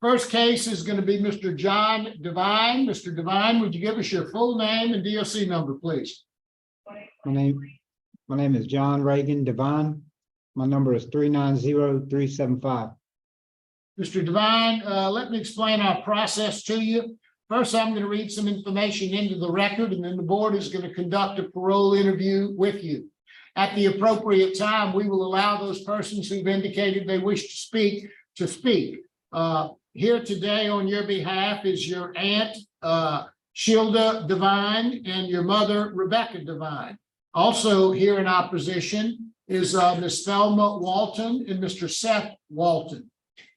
First case is going to be Mr. John Devine. Mr. Devine, would you give us your full name and DOC number, please? My name is John Reagan Devine. My number is 390375. Mr. Devine, let me explain our process to you. First, I'm going to read some information into the record, and then the board is going to conduct a parole interview with you. At the appropriate time, we will allow those persons who've indicated they wish to speak. Here today on your behalf is your aunt, Shilda Devine, and your mother, Rebecca Devine. Also here in opposition is Ms. Thelma Walton and Mr. Seth Walton.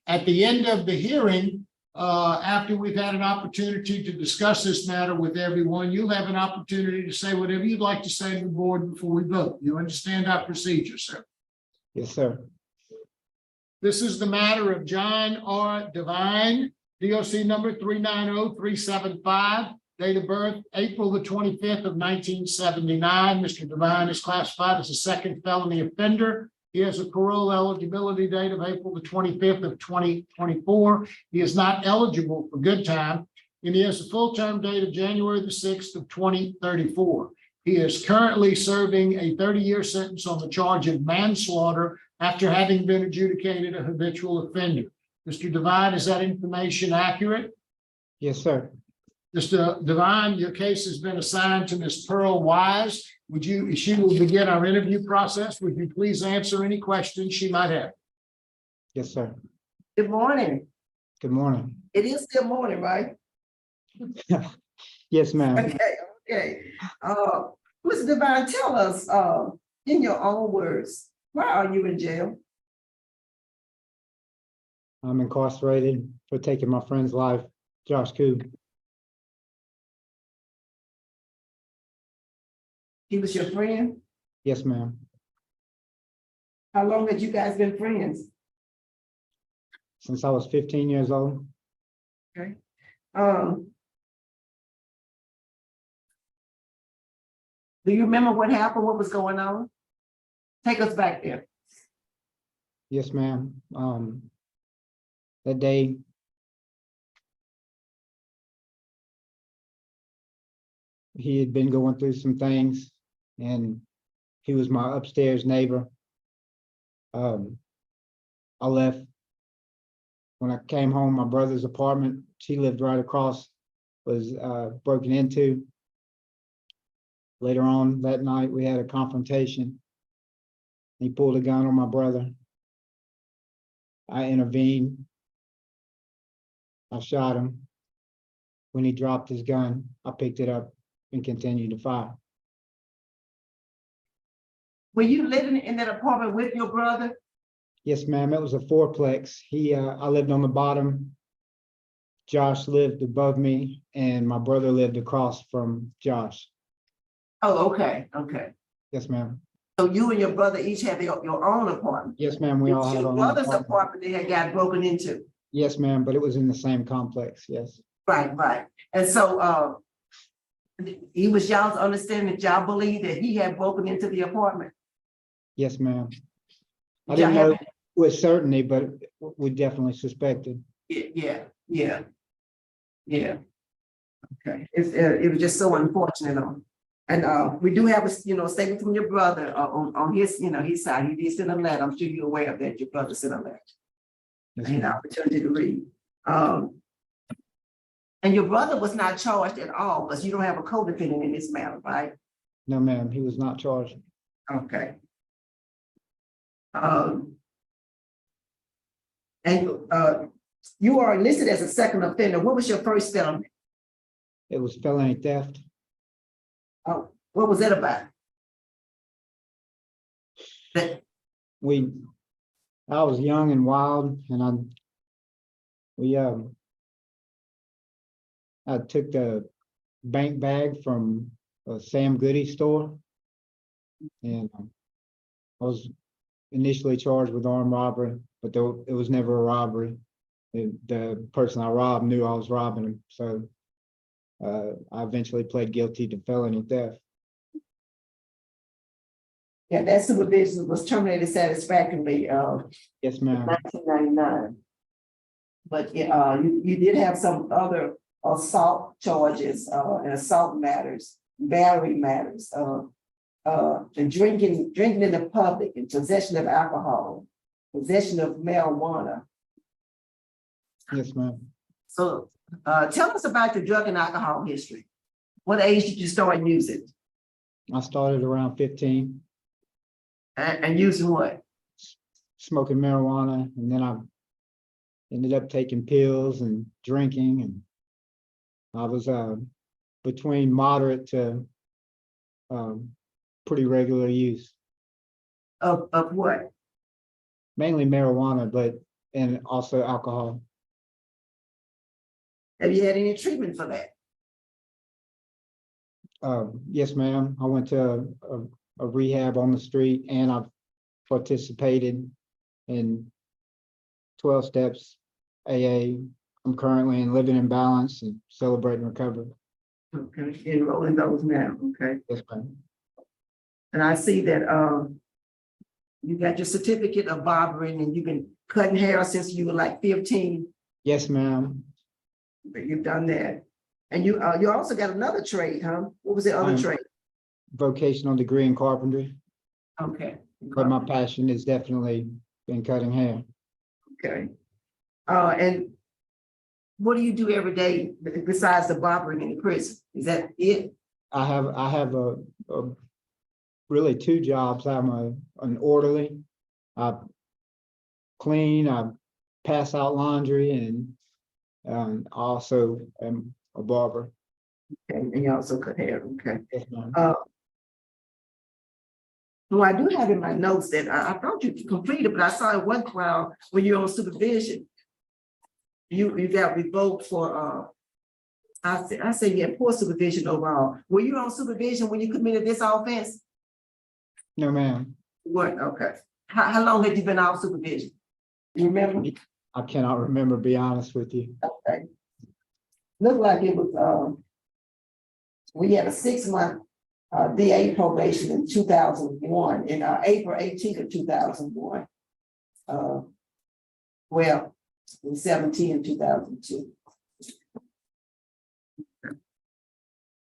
At the end of the hearing, after we've had an opportunity to discuss this matter with everyone, you'll have an opportunity to say whatever you'd like to say to the board before we vote. You understand our procedure, sir? Yes, sir. This is the matter of John R. Devine, DOC number 390375, date of birth April the 25th of 1979. Mr. Devine is classified as a second felony offender. He has a parole eligibility date of April the 25th of 2024. He is not eligible for good time, and he has a full term date of January the 6th of 2034. He is currently serving a 30-year sentence on the charge of manslaughter after having been adjudicated a habitual offender. Mr. Devine, is that information accurate? Yes, sir. Mr. Devine, your case has been assigned to Ms. Pearl Wise. She will begin our interview process. Would you please answer any questions she might have? Yes, sir. Good morning. Good morning. It is still morning, right? Yes, ma'am. Okay. Mr. Devine, tell us in your own words, why are you in jail? I'm incarcerated for taking my friend's life, Josh Koo. He was your friend? Yes, ma'am. How long had you guys been friends? Since I was 15 years old. Okay. Do you remember what happened? What was going on? Take us back there. Yes, ma'am. That day, he had been going through some things, and he was my upstairs neighbor. I left. When I came home, my brother's apartment, she lived right across, was broken into. Later on that night, we had a confrontation. He pulled a gun on my brother. I intervened. I shot him. When he dropped his gun, I picked it up and continued to fire. Were you living in that apartment with your brother? Yes, ma'am. It was a fourplex. I lived on the bottom. Josh lived above me, and my brother lived across from Josh. Oh, okay, okay. Yes, ma'am. So you and your brother each have your own apartment? Yes, ma'am. We all It's had your our own brother's apartment. apartment that had got broken into? Yes, ma'am, but it was in the same complex. Yes. Right, right. And so he was y'all's understanding that y'all believed that he had broken into the apartment? Yes, ma'am. I Did y'all didn't know have- with certainty, but we definitely suspected. Yeah. Okay, it was just so unfortunate. And we do have a statement from your brother on his his side. He did send a letter. I'm sure you're aware of that. Your brother sent a letter. Yes, An ma'am. opportunity to read. And your brother was not charged at all because you don't have a co-defendant in this matter, right? No, ma'am, he was not charged. Okay. And you are listed as a second offender. What was your first felony? It was felony theft. Oh, what was that about? That I was young and wild, and I took the bank bag from a Sam Goody store, and I was initially charged with armed robbery, but it was never a robbery. The person I robbed knew I was robbing him, so I eventually pled guilty to felony theft. Yeah, that supervision was terminated satisfactorily Yes, ma'am. 1999. But you did have some other assault charges, and assault matters, battery matters, and drinking in the public, and possession of alcohol, possession of marijuana. Yes, ma'am. So tell us about your drug and alcohol history. What age did you start using? I started around 15, And using what? smoking marijuana, and then I ended up taking pills and drinking, and I was between moderate to pretty regular use, Of what? mainly marijuana, but and also alcohol. Have you had any treatment for that? Yes, ma'am. I went to a rehab on the street, and I've participated in 12 steps AA. I'm currently in Living in Balance and Celebrating Recovery. Okay, enrolling those now, okay. Yes, ma'am. And I see that you got your certificate of barbering, and you've been cutting hair since you were like 15. Yes, ma'am. But you've done that. And you also got another trade, huh? What was the other trade? Vocational degree in carpentry, Okay. but my passion has definitely been cutting hair. Okay. And what do you do every day besides the barbering in the prison? Is that it? I have a really two jobs. I'm an orderly. I clean, I pass out laundry, and also am a barber. Okay, and you also cut hair, okay. Yes, ma'am. Well, I do have in my notes that I thought you completed, but I saw it one while when you're on supervision. You got revoked for I say you had poor supervision overall. Were you on supervision when you committed this offense? No, ma'am. What? Okay. How long had you been off supervision? You remember? I cannot remember, be honest with you. Okay. Looked like it was we had a 6-month DA probation in 2001, in April 18th of 2001. Well, in 17 and 2002.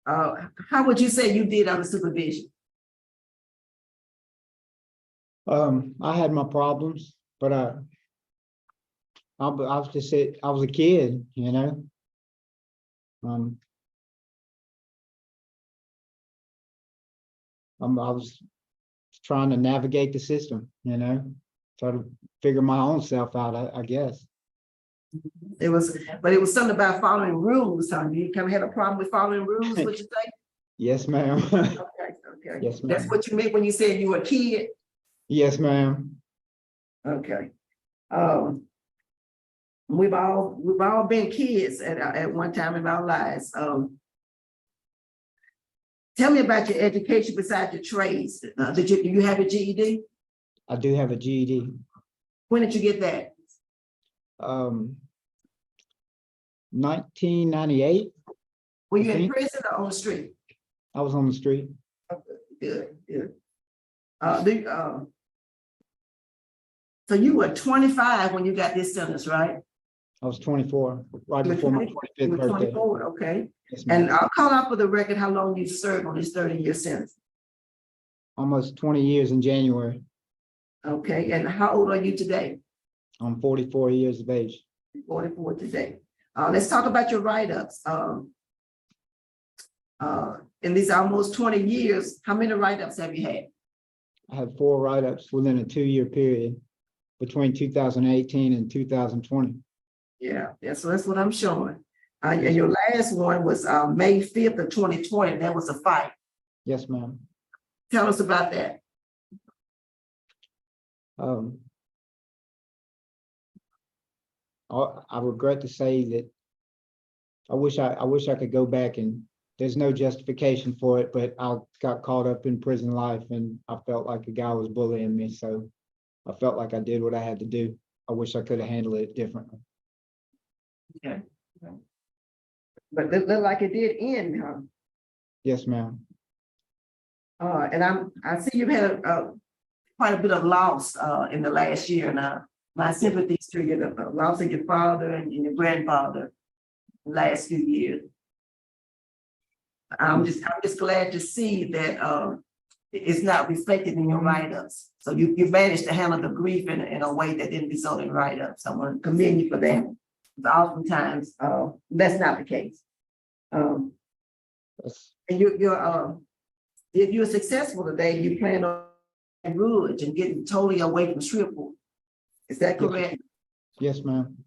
How would you say you did under supervision? I had my problems, but I was just I was a kid, you know. I was trying to navigate the system, you know, try to figure my own self out, I guess. It was something about following rules, huh? You kind of had a problem with following rules, what you say? Yes, ma'am. Okay. Yes, ma'am. That's what you meant when you said you were a kid? Yes, ma'am. Okay. We've all been kids at one time in our lives. Tell me about your education besides your trades. Do you have a GED? I do have a GED. When did you get that? 1998. Were you in prison or on the street? I was on the street. Good. So you were 25 when you got this sentence, right? I was 24, right before my 25th birthday. 24, okay. Yes, ma'am. And I'll call out for the record how long you served on this 30-year sentence. Almost 20 years in January. Okay, and how old are you today? I'm 44 years of age. 44 today. Let's talk about your write-ups. In these almost 20 years, how many write-ups have you had? I had 4 write-ups within a 2-year period between 2018 and 2020. Yeah, so that's what I'm showing. And your last one was May 5th of 2020. That was a fight. Yes, ma'am. Tell us about that. I regret to say that I wish I could go back, and there's no justification for it, but I got caught up in prison life and I felt like a guy was bullying me. So I felt like I did what I had to do. I wish I could have handled it differently. Okay. But it looked like it did end, huh? Yes, ma'am. And I see you've had quite a bit of loss in the last year now. my sympathies to you, the loss of your father and your grandfather the last few years. I'm just glad to see that it's not reflected in your write-ups. So you managed to handle the grief in a way that didn't result in write-ups. I want to commend you for that. But oftentimes, that's not the case. And if you're successful today, you plan on Rouge and getting totally away from Shreveport. Is that correct? Yes, ma'am.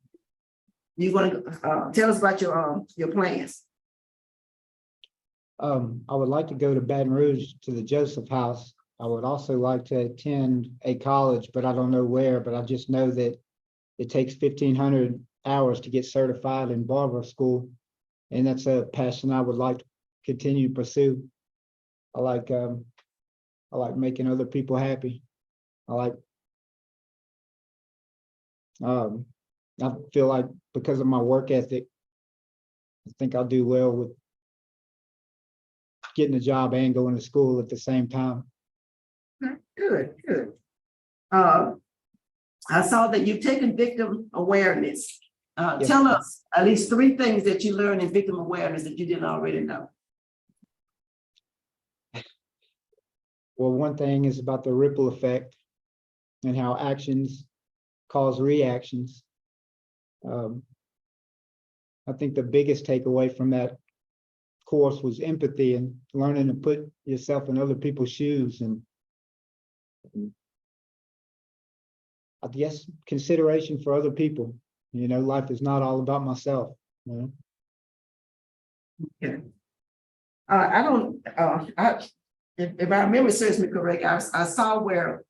You want to tell us about your plans? I would like to go to Baton Rouge to the Joseph House. I would also like to attend a college, but I don't know where, but I just know that it takes 1,500 hours to get certified in barber school. And that's a passion I would like to continue to pursue. I like making other people happy. I feel like because of my work ethic, I think I'll do well with getting a job and going to school at the same time. Good, good. I saw that you've taken victim awareness. Yes. Tell us at least 3 things that you learned in victim awareness that you didn't already know. Well, one thing is about the ripple effect and how actions cause reactions. I think the biggest takeaway from that course was empathy and learning to put yourself in other people's shoes, and I guess consideration for other people. You know, life is not all about myself. You know? Okay. If my memory serves me correct, I saw where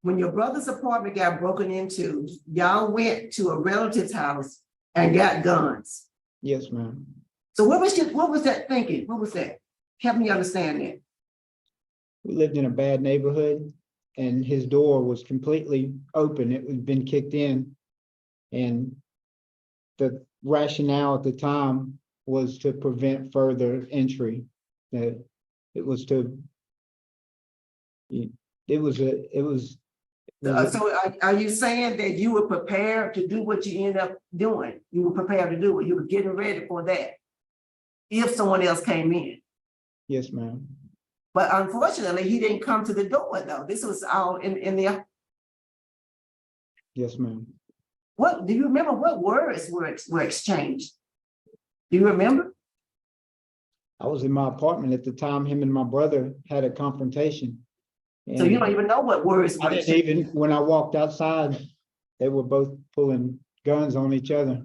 when your brother's apartment got broken into, y'all went to a relative's house and got guns. Yes, ma'am. So what was that thinking? What was that? Help me understand that. We lived in a bad neighborhood and his door was completely open. It had been kicked in. And the rationale at the time was to prevent further entry. That it was to, So are you saying that you were prepared to do what you ended up doing? You were prepared to do it. You were getting ready for that if someone else came in. Yes, ma'am. But unfortunately, he didn't come to the door though. This was all in the. Yes, ma'am. What do you remember? What words were exchanged? Do you remember? I was in my apartment at the time. Him and my brother had a confrontation. So you don't even know what words were I didn't even, when I walked outside, they were both pulling guns on each other.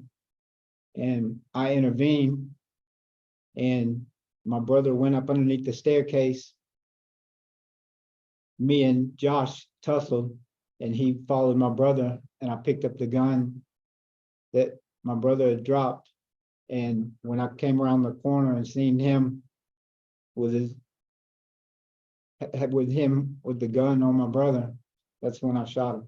And I intervened. And my brother went up underneath the staircase. Me and Josh tussled, and he followed my brother, and I picked up the gun that my brother had dropped. And when I came around the corner and seen him with the gun on my brother, that's when I shot him.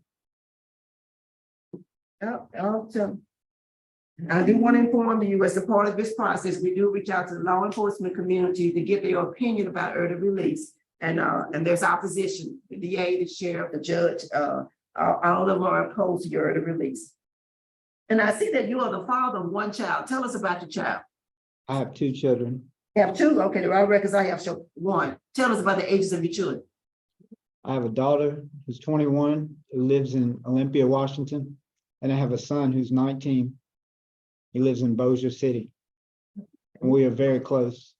I do want to inform you, as a part of this process, we do reach out to the law enforcement community to get their opinion about early release. And there's opposition, the DA, the sheriff, the judge, all of them are opposed to your early release. And I see that you are the father of 1 child. Tell us about your child. I have 2 children. You have 2? Okay, the records I have show 1. Tell us about the ages of your children. I have a daughter who's 21, who lives in Olympia, Washington. And I have a son who's 19. He lives in Bossier City. And we are very close.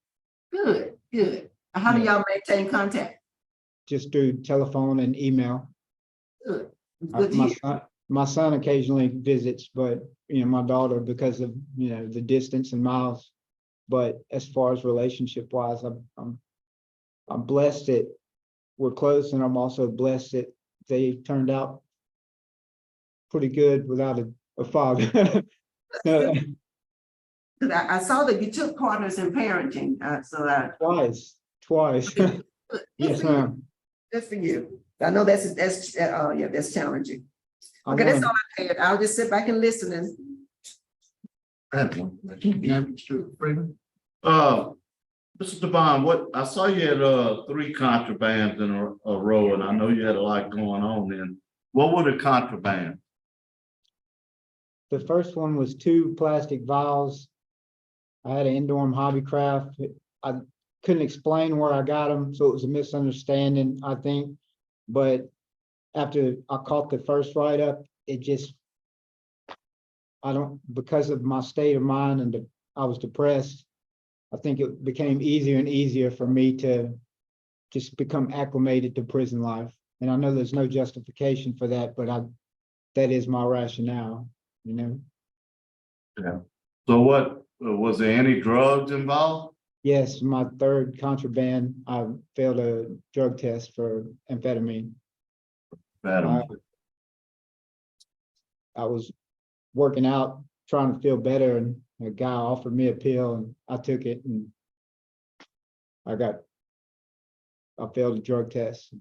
Good, good. How do y'all maintain contact? Just through telephone and email. Good. Good to hear. My son occasionally visits, but my daughter, because of the distance and miles. But as far as relationship wise, I'm blessed that we're close, and I'm also blessed that they turned out pretty good without a father. I saw that you took partners in parenting. Twice. Yes, ma'am. Good for you. I know that's challenging. Okay, that's all I had. I'll just sit back and listen. And I have one. Mr. Freeman. Mr. Devine, I saw you had 3 contrabands in a row, and I know you had a lot going on. And what were the contrabands? The first one was 2 plastic vials. I had an indoor hobbycraft. I couldn't explain where I got them, so it was a misunderstanding, I think. But after I caught the first write-up, it just, because of my state of mind and I was depressed, I think it became easier and easier for me to just become acclimated to prison life. And I know there's no justification for that, but that is my rationale, you know? Yeah. So what, was there any drugs involved? Yes, my 3rd contraband, I failed a drug test for amphetamine. Madam, I was working out, trying to feel better, and a guy offered me a pill and I took it and I failed a drug test.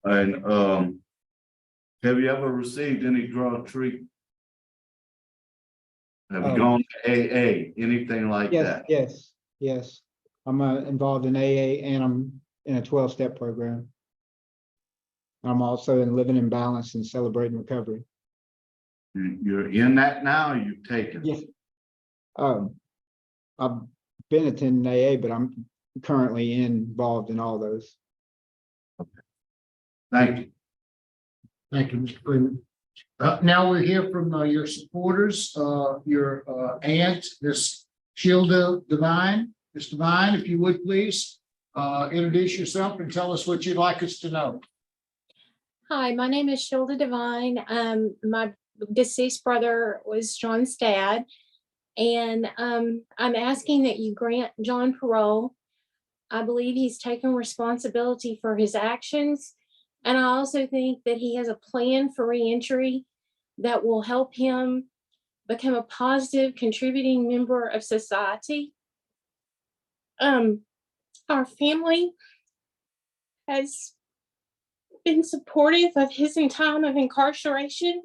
and, have you ever received any drug treatment? Have you gone to AA, anything like that? Yes. I'm involved in AA and I'm in a 12-step program. I'm also in Living in Balance and Celebrating Recovery. You're in that now, or you've taken? Yes. I've been attending AA, but I'm currently involved in all those. Thank you. Thank you, Mr. Freeman. Now we'll hear from your supporters, your aunt, Miss Shilda Devine. Ms. Devine, if you would please introduce yourself and tell us what you'd like us to know. Hi, my name is Shilda Devine. My deceased brother was John's dad, and I'm asking that you grant John parole. I believe he's taken responsibility for his actions, and I also think that he has a plan for reentry that will help him become a positive, contributing member of society. Our family has been supportive of his time of incarceration,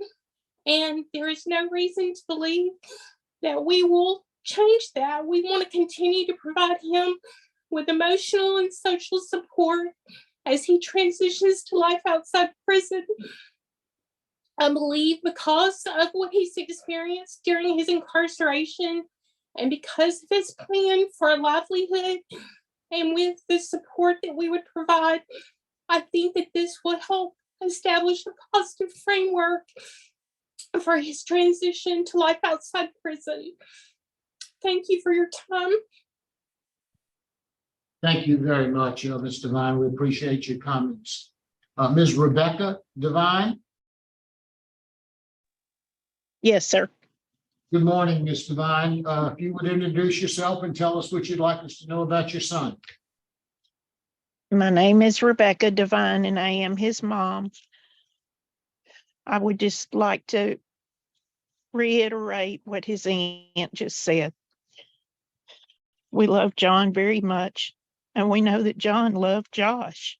and there is no reason to believe that we will change that. We want to continue to provide him with emotional and social support as he transitions to life outside prison. I believe because of what he's experienced during his incarceration and because of his plan for a livelihood and with the support that we would provide, I think that this would help establish a positive framework for his transition to life outside prison. Thank you for your time. Thank you very much, Ms. Devine. We appreciate your comments. Ms. Rebecca Devine. Yes, sir. Good morning, Ms. Devine. If you would introduce yourself and tell us what you'd like us to know about your son. My name is Rebecca Devine, and I am his mom. I would just like to reiterate what his aunt just said. We love John very much, and we know that John loved Josh.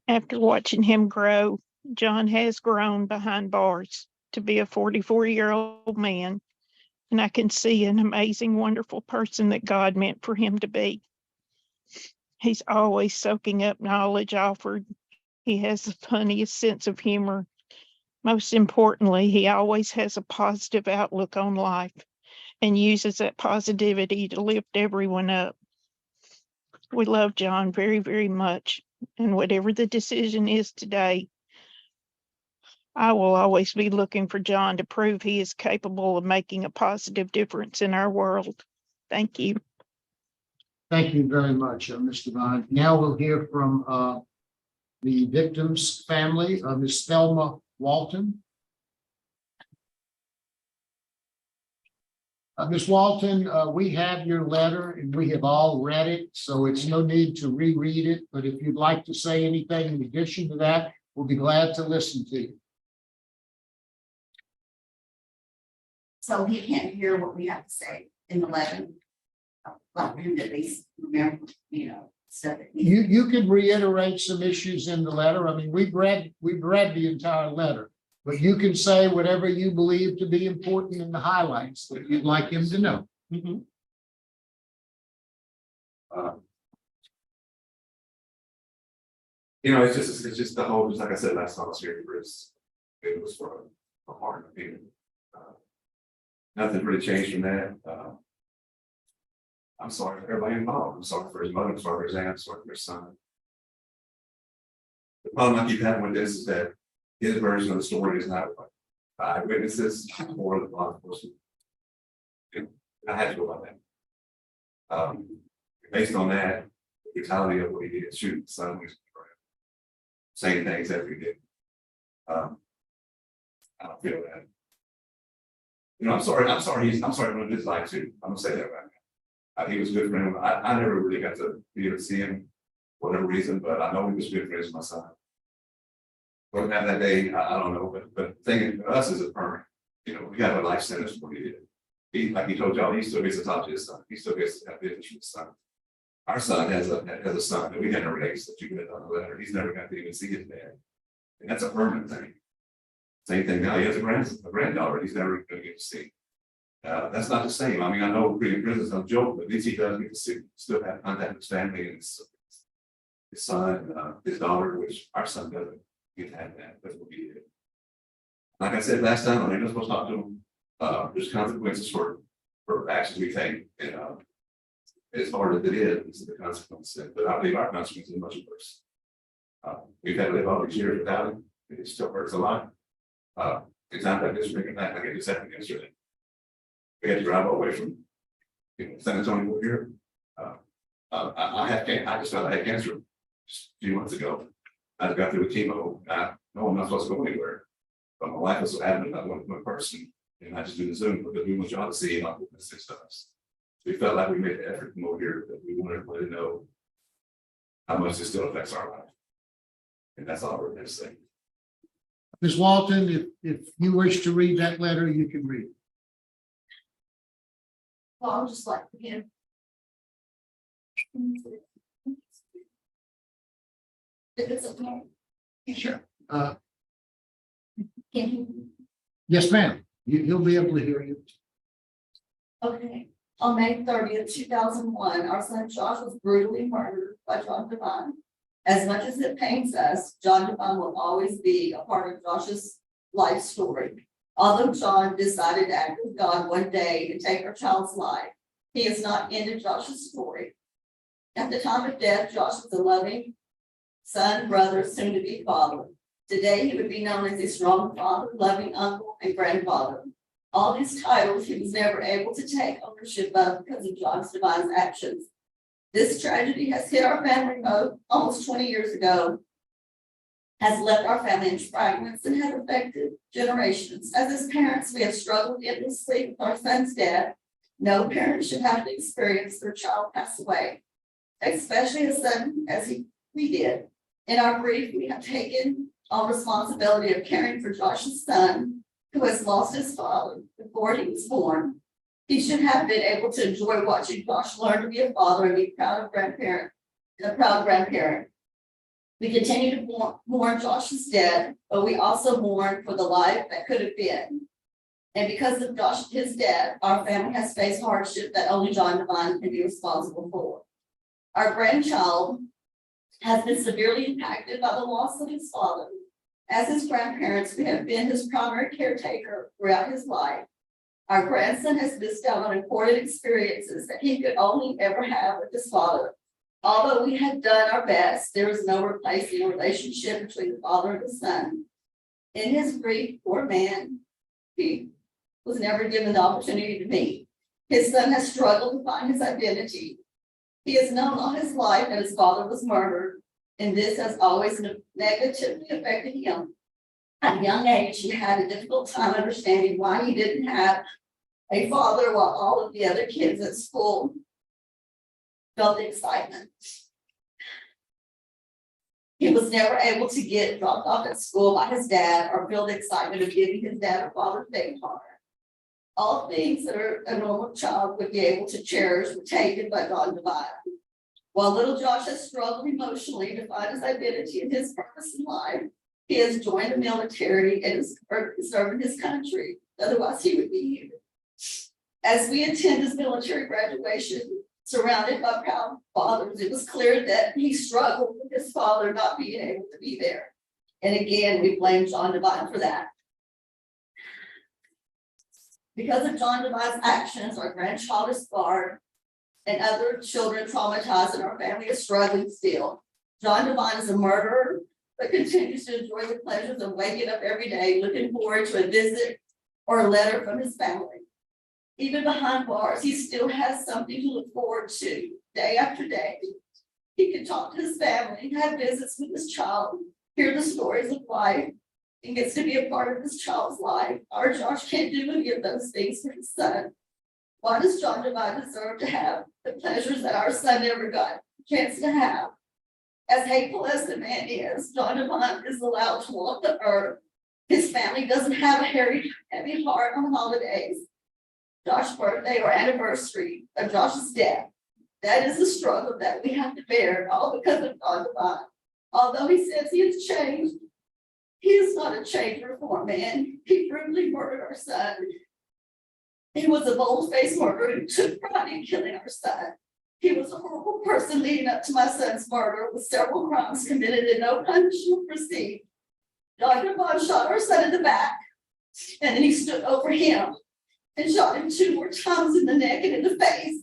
After watching him grow, John has grown behind bars to be a 44-year-old man, and I can see an amazing, wonderful person that God meant for him to be. He's always soaking up knowledge offered. He has the funniest sense of humor. Most importantly, he always has a positive outlook on life and uses that positivity to lift everyone up. We love John very, very much, and whatever the decision is today, I will always be looking for John to prove he is capable of making a positive difference in our world. Thank you. Thank you very much, Ms. Devine. Now we'll hear from the victim's family, Ms. Thelma Walton. Ms. Walton, we have your letter and we have all read it, so it's no need to reread it. But if you'd like to say anything in addition to that, we'll be glad to listen to you. So he can't hear what we have to say in the letter. Like for him to at least remember, stuff. You could reiterate some issues in the letter. I mean, we've read the entire letter, but you can say whatever you believe to be important in the highlights that you'd like him to know. You know, it's just the whole, just like I said last time I was here, it was for a hard opinion. Nothing really changed from that. I'm sorry for everybody involved. I'm sorry for his mother, I'm sorry for his aunt, I'm sorry for his son. The problem I keep having with this is that his version of the story is not what eyewitnesses or the law enforcement. And I had to go by that. Based on that, the brutality of what he did, shoot the son, saying things that we did. I don't feel that. You know, I'm sorry for his life too. I'm gonna say that right now. He was good for him. I never really got to be able to see him for whatever reason, but I know he was good for his my son. What happened that day, I don't know, but thinking for us is a permanent. You know, we got a life sentence for what he did. He, like he told y'all, he still gets to talk to his son. He still gets to have business with his son. Our son has a son that we had to raise that you get on the letter. He's never got to even see his dad. And that's a permanent thing. Same thing now, he has a granddaughter he's never gonna get to see. That's not the same. I mean, I know being in prison is no joke, but at least he does get to see, still have contact with his family and his son, his daughter, which our son doesn't get to have that. That's what he did. Like I said last time, I'm not supposed to talk to him. There's consequences for actions we take, and as hard as it is the consequences. But I believe our consequences are much worse. We've had to live all these years without him. It still hurts a lot. Example, I just bring it back like I just happened yesterday. We had to drive away from San Antonio here. I just found I had cancer just a few months ago. I got through with chemo. I know I'm not supposed to go anywhere, but my wife was so adamant about going to one person, and I just do the Zoom because we want y'all to see my witness and stuff. We felt like we made the effort to come over here, but we wanted everybody to know how much this still affects our life, and that's all we're going to say. Ms. Walton, if you wish to read that letter, you can read it. Well, I'll just like him. If it's okay. Sure. Can you? Yes, ma'am. He'll be able to hear you. Okay. On May 30th, 2001, our son Josh was brutally murdered by John Devine. As much as it pains us, John Devine will always be a part of Josh's life story. Although John decided to act with God one day and take our child's life, he has not ended Josh's story. At the time of death, Josh was a loving son, brother, soon to be father. Today, he would be known as a strong father, loving uncle, and grandfather. All these titles he was never able to take ownership of because of John Devine's actions. This tragedy has hit our family almost 20 years ago, has left our family in fragments, and has affected generations. As his parents, we have struggled endlessly with our son's death. No parent should have to experience their child pass away, especially as sudden as we did. In our grief, we have taken on responsibility of caring for Josh's son, who has lost his father before he was born. He should have been able to enjoy watching Josh learn to be a father and be proud grandparent. We continue to mourn Josh's death, but we also mourn for the life that could have been. And because of his death, our family has faced hardship that only John Devine can be responsible for. Our grandchild has been severely impacted by the loss of his father. As his grandparents, we have been his primary caretaker throughout his life. Our grandson has missed out on important experiences that he could only ever have with his father. Although we had done our best, there is no replacing a relationship between the father and the son. In his grief, poor man, he was never given the opportunity to meet. His son has struggled to find his identity. He has known all his life that his father was murdered, and this has always negatively affected him. At a young age, he had a difficult time understanding why he didn't have a father while all of the other kids at school felt the excitement. He was never able to get dropped off at school by his dad or feel the excitement of giving his dad a father's day party. All things that a normal child would be able to cherish were taken by John Devine. While little Josh has struggled emotionally to find his identity and his purpose in life, he has joined the military and is serving his country. Otherwise, he would be here. As we attend his military graduation, Surrounded by proud fathers, it was clear that he struggled with his father not being able to be there. And again, we blame John Devine for that. Because of John Devine's actions, our grandchild is scarred and other children traumatized, and our family is struggling still. John Devine is a murderer, but continues to enjoy the pleasures of waking up every day, looking forward to a visit or a letter from his family. Even behind bars, he still has something to look forward to day after day. He can talk to his family, have visits with his child, hear the stories of life, and gets to be a part of his child's life. Our Josh can't do any of those things for his son. Why does John Devine deserve to have the pleasures that our son never got a chance to have? As hateful as the man is, John Devine is allowed to walk the earth. His family doesn't have a heavy heart on holidays, Josh's birthday or anniversary of Josh's death. That is the struggle that we have to bear, all because of John Devine. Although he says he has changed, he is not a change reform man. He brutally murdered our son. He was a bold-faced murderer who took pride in killing our son. He was a horrible person leading up to my son's murder, with several crimes committed and no punishment received. John Devine shot our son in the back, and then he stood over him and shot him 2 more times in the neck and in the face.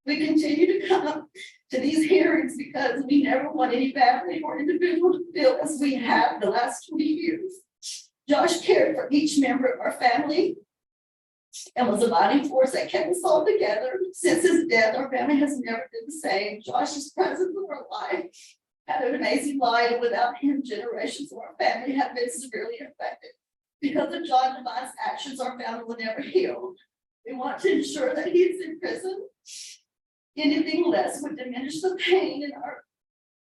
We continue to come to these hearings because we never want any family or individual to feel as we have the last 20 years. Josh cared for each member of our family and was a binding force that kept us all together. Since his death, our family has never been the same. Josh's presence in our life had an amazing light, and without him, generations of our family have been severely affected. Because of John Devine's actions, our family will never heal. We want to ensure that he is in prison. Anything less would diminish the pain in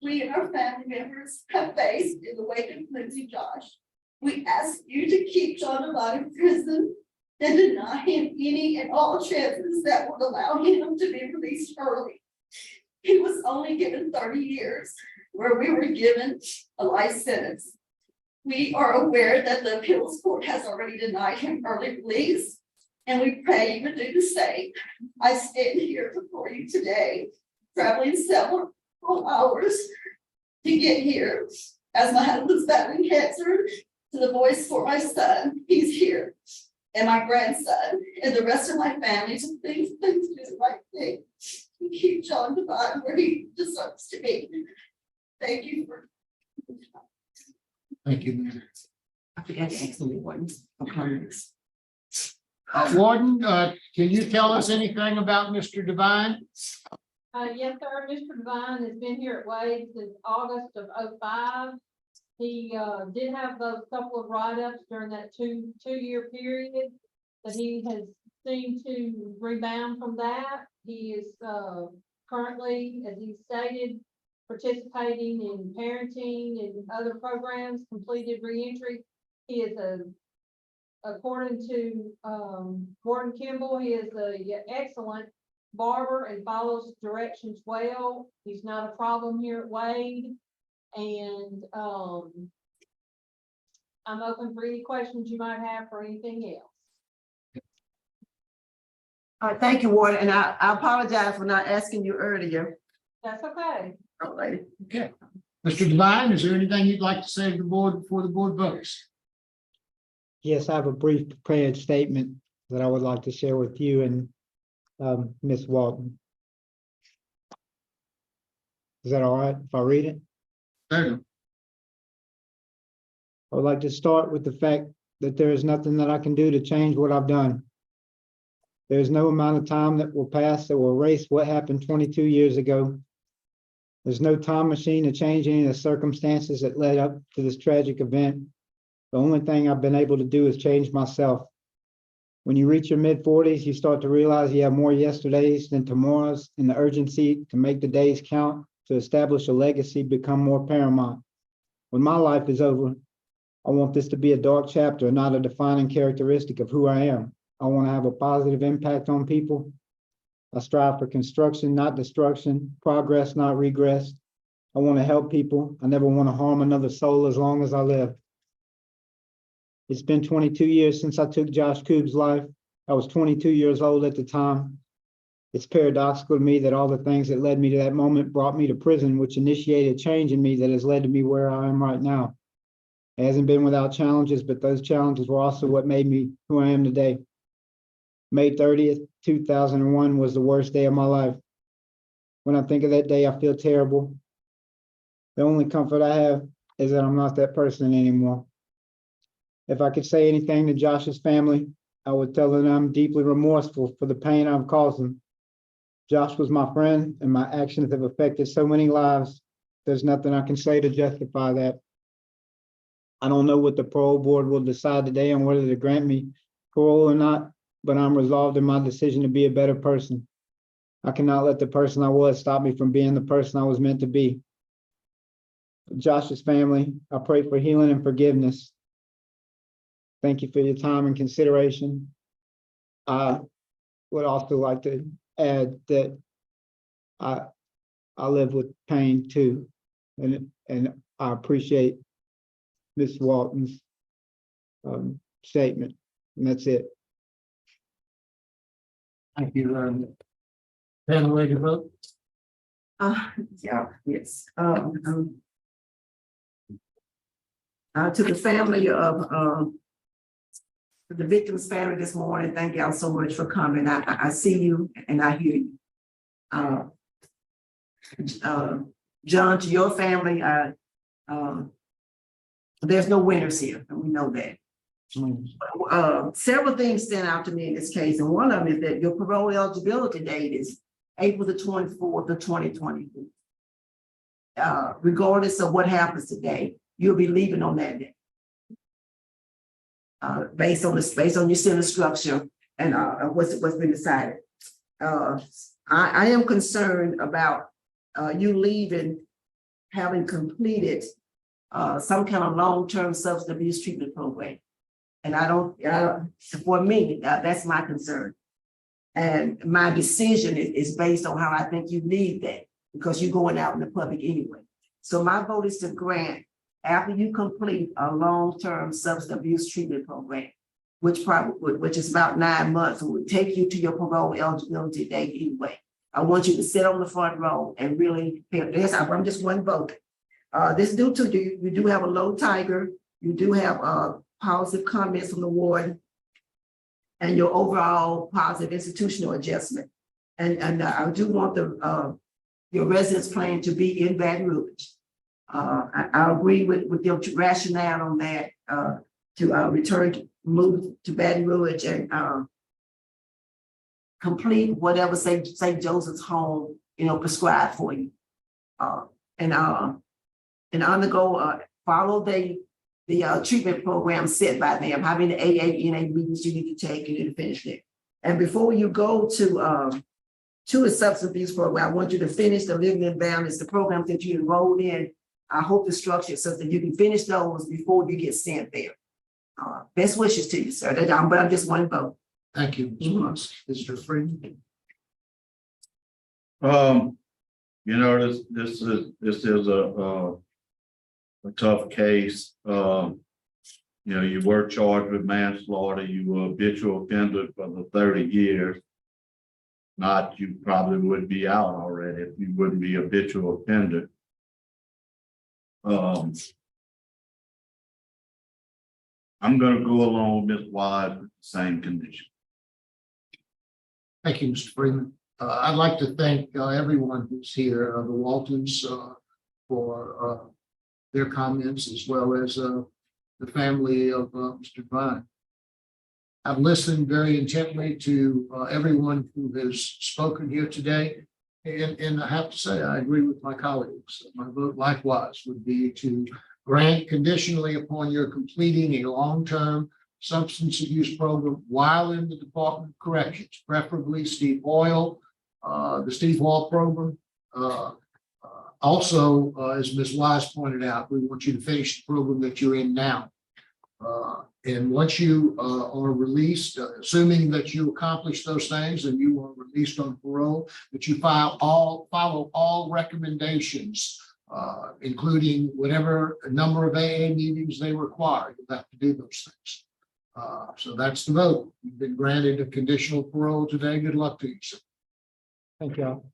we and our family members have faced in the wake of losing Josh. We ask you to keep John Devine in prison and deny him any and all chances that would allow him to be released early. He was only given 30 years, where we were given a life sentence. We are aware that the appeals court has already denied him early release, and we pray you would do the same. I stand here before you today, traveling several hours to get here, as my husband's battling cancer, to the voice for my son. He's here, and my grandson, and the rest of my family to please do the right thing and keep John Devine where he deserves to be. Thank you for. Thank you. I forgot to ask them Warden's comments. Warden, can you tell us anything about Mr. Devine? Yes, sir. Mr. Devine has been here at Wade since August of '05. He did have those couple of write-ups during that two-year period, but he has seemed to rebound from that. He is currently, as he stated, participating in parenting and other programs, completed reentry. He is according to Warden Kimball, he is an excellent barber and follows directions well. He's not a problem here at Wade. And I'm open for any questions you might have for anything else. All right, thank you, Warden, and I apologize for not asking you earlier. That's okay. All right. Okay. Mr. Devine, is there anything you'd like to say to the board before the board votes? Yes, I have a brief prepared statement that I would like to share with you and Ms. Walton. Is that all right if I read it? Certainly. I would like to start with the fact that there is nothing that I can do to change what I've done. There is no amount of time that will pass that will erase what happened 22 years ago. There's no time machine to change any of the circumstances that led up to this tragic event. The only thing I've been able to do is change myself. When you reach your mid-40s, you start to realize you have more yesterdays than tomorrows, and the urgency to make the days count, to establish a legacy, become more paramount. When my life is over, I want this to be a dark chapter, not a defining characteristic of who I am. I want to have a positive impact on people. I strive for construction, not destruction, progress, not regress. I want to help people. I never want to harm another soul as long as I live. It's been 22 years since I took Josh Coob's life. I was 22 years old at the time. It's paradoxical to me that all the things that led me to that moment brought me to prison, which initiated change in me that has led to me where I am right now. It hasn't been without challenges, but those challenges were also what made me who I am today. May 30th, 2001 was the worst day of my life. When I think of that day, I feel terrible. The only comfort I have is that I'm not that person anymore. If I could say anything to Josh's family, I would tell them I'm deeply remorseful for the pain I've caused them. Josh was my friend, and my actions have affected so many lives. There's nothing I can say to justify that. I don't know what the parole board will decide today on whether to grant me parole or not, but I'm resolved in my decision to be a better person. I cannot let the person I was stop me from being the person I was meant to be. Josh's family, I pray for healing and forgiveness. Thank you for your time and consideration. I would also like to add that I live with pain too, and I appreciate Ms. Walton's statement, and that's it. Thank you. Panel ready to vote? Yeah, yes. To the family of the victim's family this morning, thank y'all so much for coming. I see you and I hear you. John, to your family, there's no winners here, and we know that. Several things stand out to me in this case, and one of them is that your parole eligibility date is April the 24th of 2024. Regardless of what happens today, you'll be leaving on that day. Based on your sentence structure and what's been decided. I am concerned about you leaving, having completed some kind of long-term substance abuse treatment program. And for me, that's my concern. And my decision is based on how I think you need that, because you're going out in the public anyway. So my vote is to grant, after you complete a long-term substance abuse treatment program, which is about 9 months, and would take you to your parole eligibility date anyway. I want you to sit on the front row and really pay this. I'm just one vote. This due to you do have a low tiger, you do have positive comments from the warden, and your overall positive institutional adjustment. And I do want your residence plan to be in Baton Rouge. I agree with your rationale on that, to move to Baton Rouge and complete whatever St. Joseph's home, prescribed for you. And undergo, follow the treatment program set by them, how many AANA meetings you need to take, you need to finish it. And before you go to a substance abuse program, I want you to finish the Living in Balance, the programs that you enrolled in. I hope the structure so that you can finish those before you get sent there. Best wishes to you, sir. But I'm just one vote. Thank you, Ms. Musk. Mr. Freeman. This is a tough case. You were charged with manslaughter. You were habitual offender for the 30 years. You probably would be out already if you wouldn't be habitual offender. I'm going to go along with Ms. Wise with the same condition. Thank you, Mr. Freeman. I'd like to thank everyone who's here, the Waltons, for their comments, as well as the family of Mr. Devine. I've listened very intently to everyone who has spoken here today, and I have to say I agree with my colleagues. My vote likewise would be to grant conditionally upon your completing a long-term substance abuse program while in the Department of Corrections, preferably Steve Hoyle, the Steve Hall program. Also, as Ms. Wise pointed out, we want you to finish the program that you're in now. And once you are released, assuming that you accomplish those things and you are released on parole, that you follow all recommendations, including whatever number of AA meetings they require. You'll have to do those things. So that's the vote. You've been granted a conditional parole today. Good luck to you, sir. Thank y'all.